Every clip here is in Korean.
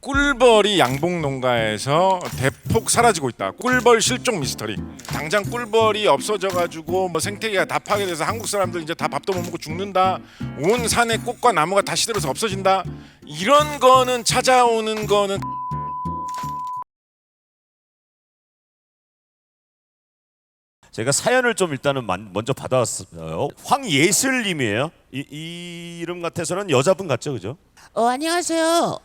꿀벌이 양봉 농가에서 대폭 사라지고 있다. 꿀벌 실종 미스터리. 당장 꿀벌이 없어져가지고 뭐 생태계가 다 파괴돼서 한국 사람들 이제 다 밥도 못 먹고 죽는다. 온 산에 꽃과 나무가 다 시들어서 없어진다. 이런 거는 찾아오는 거는 제가 사연을 좀 일단은 먼저 받아왔어요. 황예슬님이에요. 이 이름 같아서는 여자분 같죠, 그죠? 안녕하세요.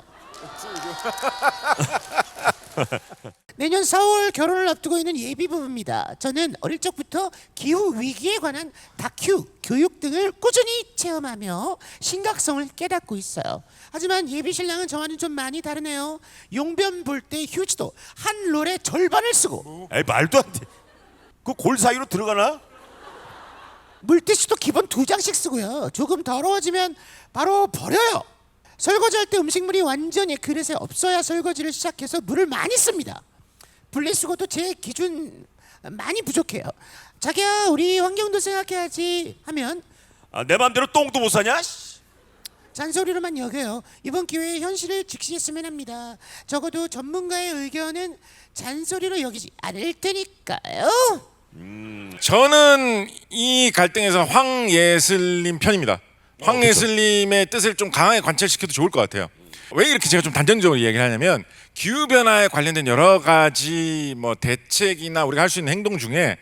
내년 4월 결혼을 앞두고 있는 예비 부부입니다. 저는 어릴 적부터 기후 위기에 관한 다큐, 교육 등을 꾸준히 체험하며 심각성을 깨닫고 있어요. 하지만 예비 신랑은 저와는 좀 많이 다르네요. 용변 볼 때 휴지도 한 롤의 절반을 쓰고 에이, 말도 안 돼. 그 골 사이로 들어가나? 물티슈도 기본 2장씩 쓰고요. 조금 더러워지면 바로 버려요. 설거지할 때 음식물이 완전히 그릇에 없어야 설거지를 시작해서 물을 많이 씁니다. 분리수거도 제 기준 많이 부족해요. 자기야, 우리 환경도 생각해야지 하면 내 맘대로 똥도 못 사냐? 잔소리로만 여겨요. 이번 기회에 현실을 직시했으면 합니다. 적어도 전문가의 의견은 잔소리로 여기지 않을 테니까요. 저는 이 갈등에서 황예슬님 편입니다. 황예슬님의 뜻을 좀 강하게 관철시켜도 좋을 것 같아요. 왜 이렇게 제가 좀 단정적으로 얘기를 하냐면 기후 변화에 관련된 여러 가지 뭐 대책이나 우리가 할 수 있는 행동 중에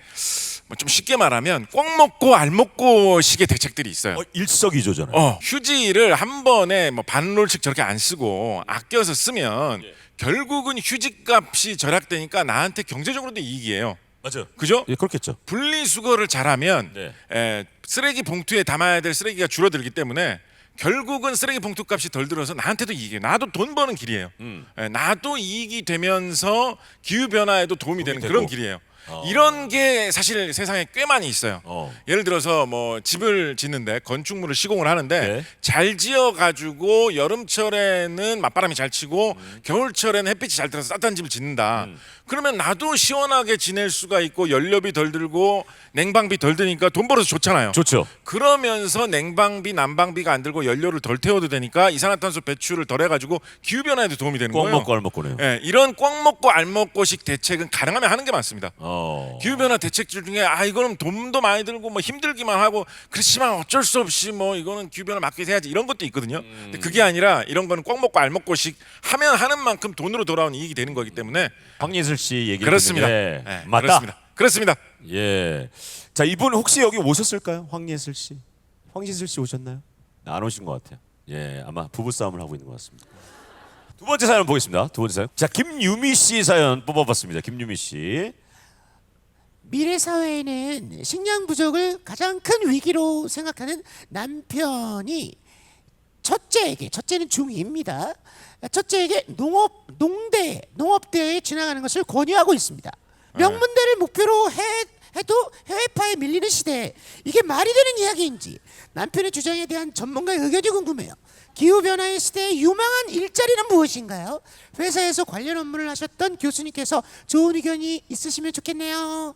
뭐 좀 쉽게 말하면 꼭 먹고 알 먹고 식의 대책들이 있어요. 일석이조잖아요. 휴지를 한 번에 뭐 반롤씩 저렇게 안 쓰고 아껴서 쓰면 결국은 휴지값이 절약되니까 나한테 경제적으로도 이익이에요. 맞아요. 그죠? 예, 그렇겠죠. 분리수거를 잘하면 네. 쓰레기 봉투에 담아야 될 쓰레기가 줄어들기 때문에 결국은 쓰레기 봉투 값이 덜 들어서 나한테도 이익이에요. 나도 돈 버는 길이에요. 나도 이익이 되면서 기후 변화에도 도움이 되는 되고. 그런 길이에요. 이런 게 사실 세상에 꽤 많이 있어요. 예를 들어서 뭐 집을 짓는데 건축물을 시공을 하는데 네. 잘 지어가지고 여름철에는 맞바람이 잘 치고 겨울철에는 햇빛이 잘 들어서 따뜻한 집을 짓는다. 그러면 나도 시원하게 지낼 수가 있고 연료비 덜 들고 냉방비 덜 드니까 돈 벌어서 좋잖아요. 좋죠. 그러면서 냉방비, 난방비가 안 들고 연료를 덜 태워도 되니까 이산화탄소 배출을 덜 해가지고 기후 변화에도 도움이 되는 꼭 거예요. 먹고 알 먹고네요. 이런 꼭 먹고 알 먹고식 대책은 가능하면 하는 게 맞습니다. 기후 변화 대책들 중에 이거는 돈도 많이 들고 뭐 힘들기만 하고 그렇지만 어쩔 수 없이 뭐 이거는 기후 변화 막기 해야지 이런 것도 있거든요. 근데 그게 아니라 이런 거는 꼭 먹고 알 먹고식 하면 하는 만큼 돈으로 돌아오는 이익이 되는 거기 때문에 황예슬 씨 얘기 그렇습니다. 맞다. 그렇습니다. 그렇습니다. 예. 자, 이분 혹시 여기 오셨을까요? 황예슬 씨. 황예슬 씨 오셨나요? 안 오신 것 같아요. 예, 아마 부부 싸움을 하고 있는 것 같습니다. 두 번째 사연 보겠습니다. 두 번째 사연. 자, 김유미 씨 사연 뽑아봤습니다. 김유미 씨. 미래 사회에는 식량 부족을 가장 큰 위기로 생각하는 남편이 첫째는 중2입니다. 첫째에게 농업대에 지나가는 것을 권유하고 있습니다. 명문대를 목표로 해도 해외파에 밀리는 시대에 이게 말이 되는 이야기인지 남편의 주장에 대한 전문가의 의견이 궁금해요. 기후변화의 시대에 유망한 일자리는 무엇인가요? 회사에서 관련 업무를 하셨던 교수님께서 좋은 의견이 있으시면 좋겠네요.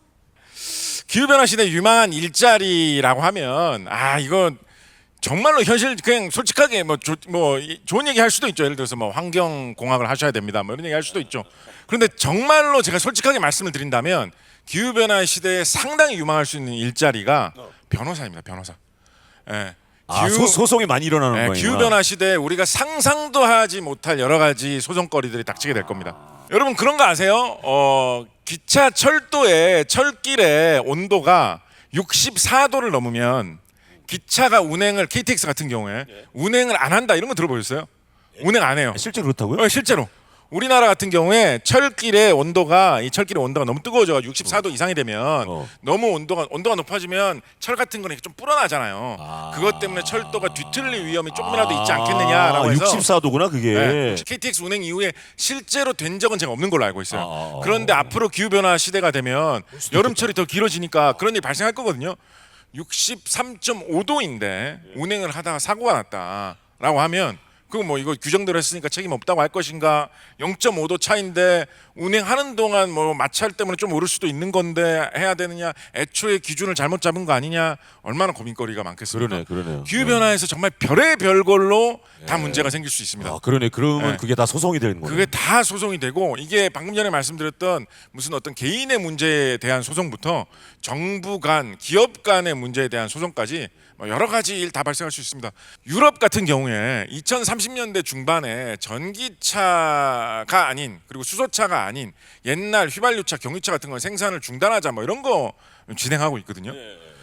기후변화 시대 유망한 일자리라고 하면 이건 정말로 현실 그냥 솔직하게 좋은 얘기 할 수도 있죠. 예를 들어서 뭐 환경공학을 하셔야 됩니다. 뭐 이런 얘기 할 수도 있죠. 그런데 정말로 제가 솔직하게 말씀을 드린다면 기후변화 시대에 상당히 유망할 수 있는 일자리가 변호사입니다. 변호사. 소송이 많이 일어나는 거예요. 기후변화 시대에 우리가 상상도 하지 못할 여러 가지 소송거리들이 닥치게 될 겁니다. 여러분 그런 거 아세요? 기차 철도의 철길의 온도가 64도를 넘으면 기차가 운행을 KTX 같은 경우에 운행을 안 한다 이런 거 들어보셨어요? 운행 안 해요. 실제로 그렇다고요? 실제로. 우리나라 같은 경우에 철길의 온도가 너무 뜨거워져가지고 64도 이상이 되면 너무 온도가 높아지면 철 같은 거는 좀 불어나잖아요. 그것 때문에 철도가 뒤틀릴 위험이 조금이라도 있지 않겠느냐라고 해서 64도구나 그게. KTX 운행 이후에 실제로 된 적은 제가 없는 걸로 알고 있어요. 그런데 앞으로 기후변화 시대가 되면 여름철이 더 길어지니까 그런 일이 발생할 거거든요. 63.5도인데 운행을 하다가 사고가 났다라고 하면 그거 뭐 이거 규정대로 했으니까 책임 없다고 할 것인가? 0.5도 차인데 운행하는 동안 뭐 마찰 때문에 좀 오를 수도 있는 건데 해야 되느냐? 애초에 기준을 잘못 잡은 거 아니냐? 얼마나 고민거리가 많겠습니까? 그러네요. 기후 변화에서 정말 별의별 걸로 다 문제가 생길 수 있습니다. 아, 그러네. 그러면 네. 그게 다 소송이 되는 거예요. 그게 다 소송이 되고 이게 방금 전에 말씀드렸던 무슨 어떤 개인의 문제에 대한 소송부터 정부 간, 기업 간의 문제에 대한 소송까지 뭐 여러 가지 일 다 발생할 수 있습니다. 유럽 같은 경우에 2030년대 중반에 전기차가 아닌 그리고 수소차가 아닌 옛날 휘발유차, 경유차 같은 거 생산을 중단하자 뭐 이런 거 진행하고 있거든요.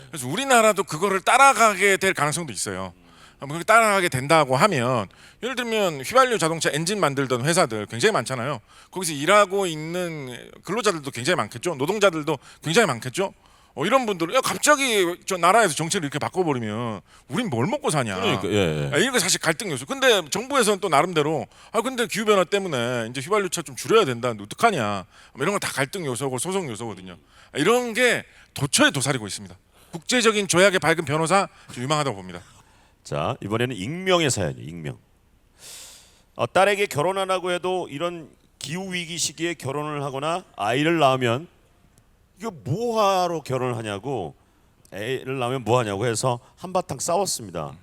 그래서 우리나라도 그거를 따라가게 될 가능성도 있어요. 그렇게 따라가게 된다고 하면 예를 들면 휘발유 자동차 엔진 만들던 회사들 굉장히 많잖아요. 거기서 일하고 있는 근로자들도 굉장히 많겠죠. 노동자들도 굉장히 많겠죠. 이런 분들은 야 갑자기 저 나라에서 정책을 이렇게 바꿔버리면 우린 뭘 먹고 사냐. 그러니까 예. 이런 게 사실 갈등 요소. 근데 정부에서는 또 나름대로 근데 기후 변화 때문에 이제 휘발유차 좀 줄여야 된다. 어떡하냐. 이런 건 다 갈등 요소고 소송 요소거든요. 이런 게 도처에 도사리고 있습니다. 국제적인 조약의 밝은 변호사 좀 유망하다고 봅니다. 자, 이번에는 익명의 사연이에요. 익명. 딸에게 결혼 안 하고 해도 이런 기후 위기 시기에 결혼을 하거나 아이를 낳으면 이거 뭐하러 결혼을 하냐고, 애를 낳으면 뭐하냐고 해서 한바탕 싸웠습니다.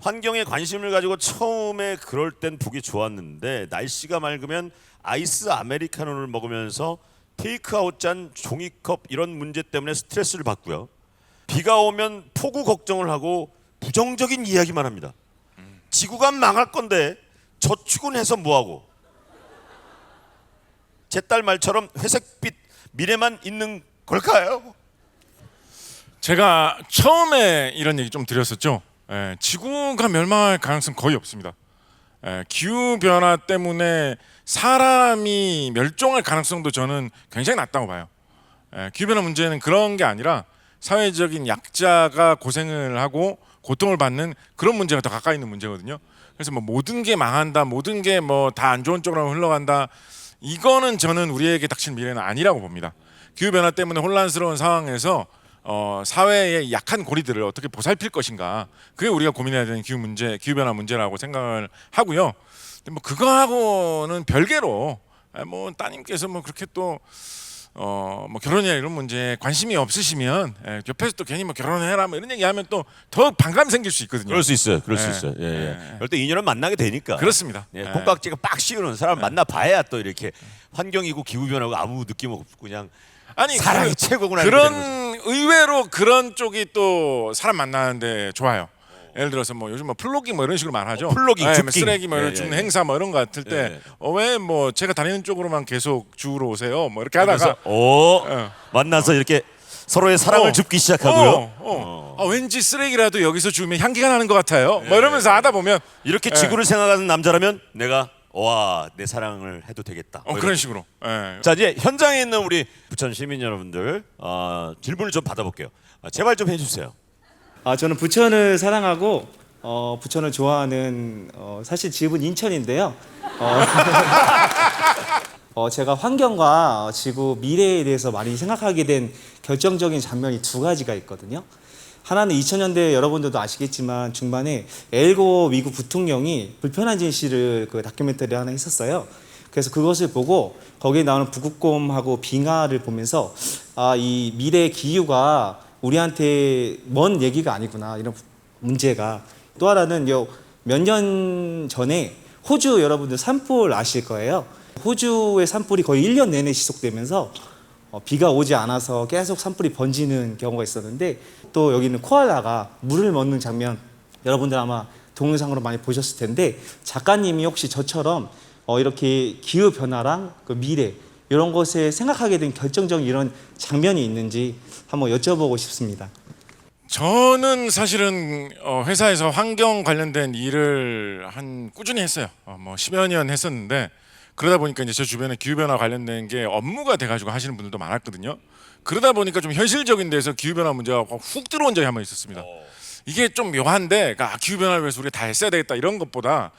환경에 관심을 가지고 처음에 그럴 땐 보기 좋았는데 날씨가 맑으면 아이스 아메리카노를 먹으면서 테이크아웃 잔, 종이컵 이런 문제 때문에 스트레스를 받고요. 비가 오면 폭우 걱정을 하고 부정적인 이야기만 합니다. 지구가 망할 건데 저축은 해서 뭐하고. 제 딸 말처럼 회색빛 미래만 있는 걸까요? 제가 처음에 이런 얘기 좀 드렸었죠. 지구가 멸망할 가능성 거의 없습니다. 기후 변화 때문에 사람이 멸종할 가능성도 저는 굉장히 낮다고 봐요. 기후 변화 문제는 그런 게 아니라 사회적인 약자가 고생을 하고 고통을 받는 그런 문제가 더 가까이 있는 문제거든요. 그래서 뭐 모든 게 망한다, 모든 게 뭐 다 안 좋은 쪽으로 흘러간다. 이거는 저는 우리에게 닥칠 미래는 아니라고 봅니다. 기후 변화 때문에 혼란스러운 상황에서 사회의 약한 고리들을 어떻게 보살필 것인가, 그게 우리가 고민해야 되는 기후 문제, 기후 변화 문제라고 생각을 하고요. 근데 뭐 그거하고는 별개로 뭐 따님께서 뭐 그렇게 또 뭐 결혼이나 이런 문제에 관심이 없으시면 옆에서 또 괜히 뭐 결혼해라 뭐 이런 얘기하면 또 더 반감 생길 수 있거든요. 그럴 수 있어요. 그럴 수 예. 있어요. 예. 그럴 때 인연은 만나게 되니까. 그렇습니다. 예, 콩깍지가 빡 씌우는 사람 만나 봐야 또 이렇게 환경이고 기후 변화고 아무 느낌 없고 그냥 아니 사랑이 최고구나 이렇게 되는 그런 의외로 그런 쪽이 또 사람 만나는데 좋아요. 예를 들어서 뭐 요즘 뭐 플로깅 뭐 이런 식으로 말하죠. 플로깅, 뭐 줍깅. 쓰레기 뭐 예, 줍는 예. 행사 뭐 이런 거 같을 때 왜 뭐 제가 다니는 쪽으로만 계속 주우러 오세요. 뭐 이렇게 하다가 만나서 이렇게 서로의 사랑을 줍기 시작하고요. 왠지 쓰레기라도 여기서 주우면 향기가 나는 것 같아요. 뭐 이러면서 하다 보면 이렇게 지구를 생각하는 남자라면 내가 내 사랑을 해도 되겠다. 뭐 그런 이런. 식으로. 예. 자, 이제 현장에 있는 우리 부천 시민 여러분들 질문을 좀 받아볼게요. 제발 좀 해주세요. 저는 부천을 사랑하고 부천을 좋아하는 사실 집은 인천인데요. 제가 환경과 지구 미래에 대해서 많이 생각하게 된 결정적인 장면이 두 가지가 있거든요. 하나는 2000년대 여러분들도 아시겠지만 중반에 엘고 미국 부통령이 불편한 진실을 그 다큐멘터리 하나 했었어요. 그래서 그것을 보고 거기에 나오는 북극곰하고 빙하를 보면서 이 미래 기후가 우리한테 먼 얘기가 아니구나, 이런 문제가. 또 하나는 몇 년 전에 호주 여러분들 산불 아실 거예요. 호주의 산불이 거의 1년 내내 지속되면서 비가 오지 않아서 계속 산불이 번지는 경우가 있었는데, 또 여기는 코알라가 물을 먹는 장면 여러분들 아마 동영상으로 많이 보셨을 텐데, 작가님이 혹시 저처럼 이렇게 기후 변화랑 그 미래 이런 것에 생각하게 된 결정적인 이런 장면이 있는지 한번 여쭤보고 싶습니다. 저는 사실은 회사에서 환경 관련된 일을 꾸준히 했어요. 뭐 10여 년 했었는데, 그러다 보니까 이제 저 주변에 기후 변화 관련된 게 업무가 돼가지고 하시는 분들도 많았거든요. 그러다 보니까 좀 현실적인 데서 기후 변화 문제가 훅 들어온 적이 한 번 있었습니다. 이게 좀 묘한데, 기후 변화를 위해서 우리가 다 했어야 되겠다 이런 것보다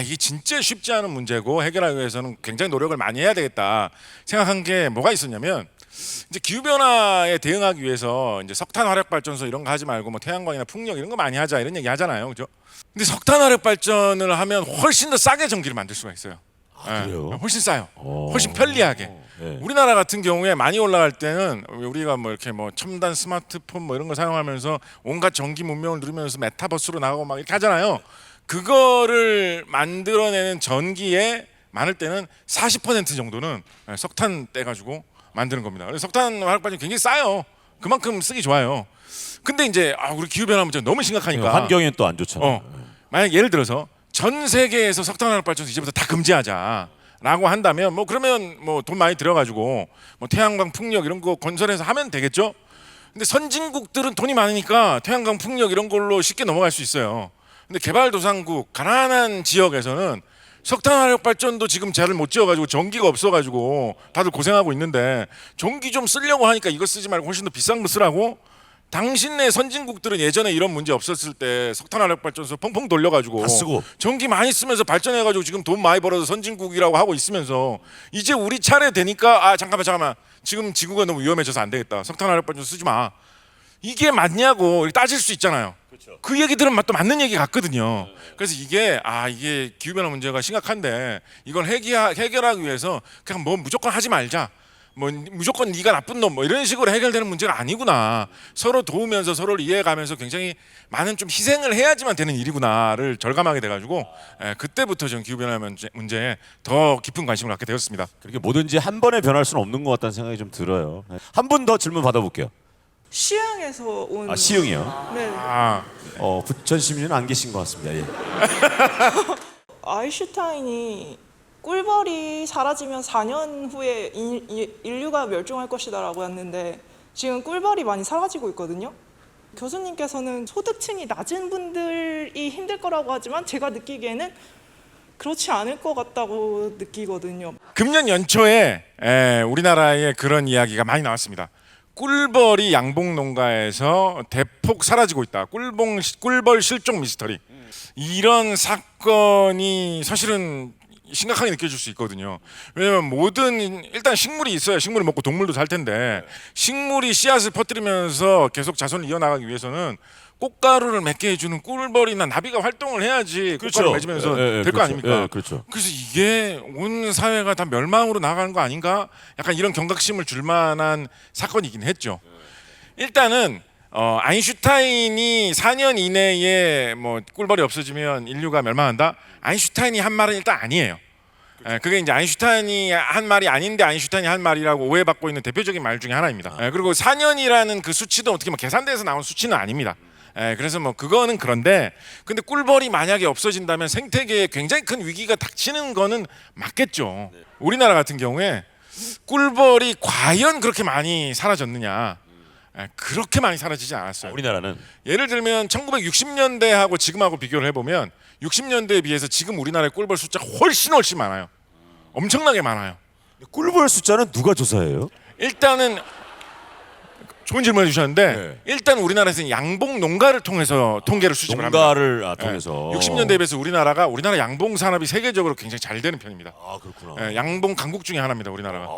이게 진짜 쉽지 않은 문제고 해결하기 위해서는 굉장히 노력을 많이 해야 되겠다 생각한 게 뭐가 있었냐면, 이제 기후 변화에 대응하기 위해서 이제 석탄 화력 발전소 이런 거 하지 말고 뭐 태양광이나 풍력 이런 거 많이 하자 이런 얘기 하잖아요, 그죠? 근데 석탄 화력 발전을 하면 훨씬 더 싸게 전기를 만들 수가 있어요. 그래요? 훨씬 싸요. 오. 훨씬 편리하게. 네. 우리나라 같은 경우에 많이 올라갈 때는 우리가 뭐 이렇게 뭐 첨단 스마트폰 뭐 이런 거 사용하면서 온갖 전기 문명을 누리면서 메타버스로 나가고 막 이렇게 하잖아요. 그거를 만들어내는 전기에 많을 때는 40% 정도는 석탄 떼가지고 만드는 겁니다. 그래서 석탄 화력 발전 굉장히 싸요. 그만큼 쓰기 좋아요. 근데 이제 우리 기후 변화 문제 너무 심각하니까 환경엔 또 안 좋잖아요. 만약 예를 들어서 전 세계에서 석탄 화력 발전소 이제부터 다 금지하자라고 한다면 뭐 그러면 뭐 돈 많이 들여가지고 뭐 태양광 풍력 이런 거 건설해서 하면 되겠죠. 근데 선진국들은 돈이 많으니까 태양광 풍력 이런 걸로 쉽게 넘어갈 수 있어요. 근데 개발도상국 가난한 지역에서는 석탄 화력 발전도 지금 잘 못 지어가지고 전기가 없어가지고 다들 고생하고 있는데 전기 좀 쓰려고 하니까 이거 쓰지 말고 훨씬 더 비싼 거 쓰라고. 당신네 선진국들은 예전에 이런 문제 없었을 때 석탄 화력 발전소 펑펑 돌려가지고 다 쓰고. 전기 많이 쓰면서 발전해가지고 지금 돈 많이 벌어서 선진국이라고 하고 있으면서 이제 우리 차례 되니까 잠깐만 지금 지구가 너무 위험해져서 안 되겠다. 석탄 화력 발전소 쓰지 마. 이게 맞냐고 이렇게 따질 수 있잖아요. 그 얘기들은 또 맞는 얘기 같거든요. 그래서 이게 기후 변화 문제가 심각한데 이걸 해결하기 위해서 그냥 뭐 무조건 하지 말자. 뭐 무조건 네가 나쁜 놈 뭐 이런 식으로 해결되는 문제가 아니구나. 서로 도우면서 서로를 이해해가면서 굉장히 많은 좀 희생을 해야지만 되는 일이구나를 절감하게 돼가지고 그때부터 전 기후 변화 문제에 더 깊은 관심을 갖게 되었습니다. 그렇게 뭐든지 한 번에 변할 수는 없는 것 같다는 생각이 좀 들어요. 한 분 더 질문 받아볼게요. 시흥에서 온. 시흥이요? 네. 부천 시민은 안 계신 것 같습니다. 예. 아인슈타인이 꿀벌이 사라지면 4년 후에 인류가 멸종할 것이다라고 했는데 지금 꿀벌이 많이 사라지고 있거든요. 교수님께서는 소득층이 낮은 분들이 힘들 거라고 하지만 제가 느끼기에는 그렇지 않을 것 같다고 느끼거든요. 금년 연초에 우리나라에 그런 이야기가 많이 나왔습니다. 꿀벌이 양봉 농가에서 대폭 사라지고 있다. 꿀벌 실종 미스터리. 이런 사건이 사실은 심각하게 느껴질 수 있거든요. 왜냐면 일단 식물이 있어야 식물을 먹고 동물도 살 텐데 식물이 씨앗을 퍼뜨리면서 계속 자손을 이어나가기 위해서는 꽃가루를 맺게 해주는 꿀벌이나 나비가 활동을 해야지 꽃가루 맺으면서 될 거 아닙니까? 그렇죠. 그래서 이게 온 사회가 다 멸망으로 나가는 거 아닌가? 약간 이런 경각심을 줄 만한 사건이긴 했죠. 일단은 아인슈타인이 4년 이내에 뭐 꿀벌이 없어지면 인류가 멸망한다. 아인슈타인이 한 말은 일단 아니에요. 그게 이제 아인슈타인이 한 말이 아닌데 아인슈타인이 한 말이라고 오해받고 있는 대표적인 말 중에 하나입니다. 그리고 4년이라는 그 수치도 어떻게 뭐 계산돼서 나온 수치는 아닙니다. 그래서 뭐 그거는 그런데 근데 꿀벌이 만약에 없어진다면 생태계에 굉장히 큰 위기가 닥치는 거는 맞겠죠. 우리나라 같은 경우에 꿀벌이 과연 그렇게 많이 사라졌느냐? 그렇게 많이 사라지지 않았어요. 우리나라는 예를 들면 1960년대하고 지금하고 비교를 해보면 60년대에 비해서 지금 우리나라의 꿀벌 숫자가 훨씬 많아요. 엄청나게 많아요. 꿀벌 숫자는 누가 조사해요? 일단은 좋은 질문을 주셨는데 일단 우리나라에서는 양봉 농가를 통해서 통계를 수집을 합니다. 농가를 통해서 60년대에 비해서 우리나라 양봉 산업이 세계적으로 굉장히 잘 되는 편입니다. 그렇구나. 양봉 강국 중에 하나입니다, 우리나라가.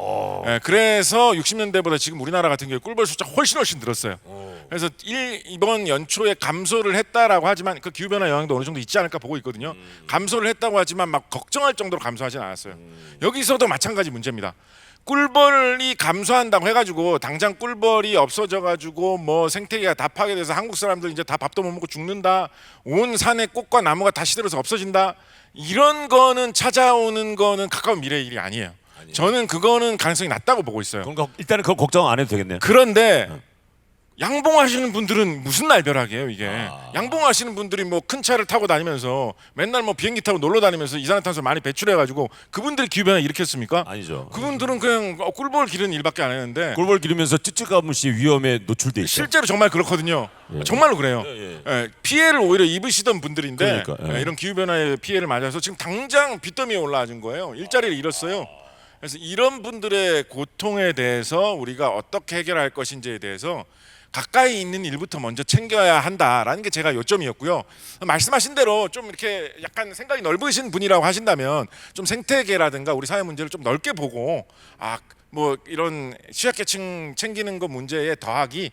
그래서 60년대보다 지금 우리나라 같은 경우에 꿀벌 숫자 훨씬 늘었어요. 그래서 이번 연초에 감소를 했다라고 하지만 그 기후 변화 영향도 어느 정도 있지 않을까 보고 있거든요. 감소를 했다고 하지만 막 걱정할 정도로 감소하지는 않았어요. 여기서도 마찬가지 문제입니다. 꿀벌이 감소한다고 해가지고 당장 꿀벌이 없어져가지고 뭐 생태계가 다 파괴돼서 한국 사람들 이제 다 밥도 못 먹고 죽는다. 온 산에 꽃과 나무가 다 시들어서 없어진다. 이런 거는 찾아오는 거는 가까운 미래의 일이 아니에요. 저는 그거는 가능성이 낮다고 보고 있어요. 일단은 그거 걱정 안 해도 되겠네요. 그런데 양봉하시는 분들은 무슨 날벼락이에요 이게. 양봉하시는 분들이 뭐 큰 차를 타고 다니면서 맨날 뭐 비행기 타고 놀러 다니면서 이산화탄소 많이 배출해가지고 그분들이 기후변화 일으켰습니까? 아니죠. 그분들은 그냥 꿀벌 기르는 일밖에 안 했는데 꿀벌 기르면서 찌찌가무시 위험에 노출돼 있죠. 실제로 정말 그렇거든요. 정말로 그래요. 피해를 오히려 입으시던 분들인데 그러니까, 이런 기후변화의 피해를 맞아서 지금 당장 빚더미에 올라앉은 거예요. 일자리를 잃었어요. 그래서 이런 분들의 고통에 대해서 우리가 어떻게 해결할 것인지에 대해서 가까이 있는 일부터 먼저 챙겨야 한다라는 게 제가 요점이었고요. 말씀하신 대로 좀 이렇게 약간 생각이 넓으신 분이라고 하신다면 좀 생태계라든가 우리 사회 문제를 좀 넓게 보고 뭐 이런 취약계층 챙기는 거 문제에 더하기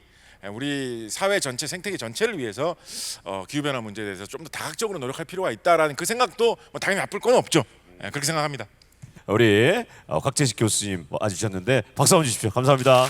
우리 사회 전체 생태계 전체를 위해서 기후변화 문제에 대해서 좀 더 다각적으로 노력할 필요가 있다라는 그 생각도 뭐 당연히 나쁠 건 없죠. 그렇게 생각합니다. 우리 곽재식 교수님 와주셨는데 박수 한번 주십시오. 감사합니다.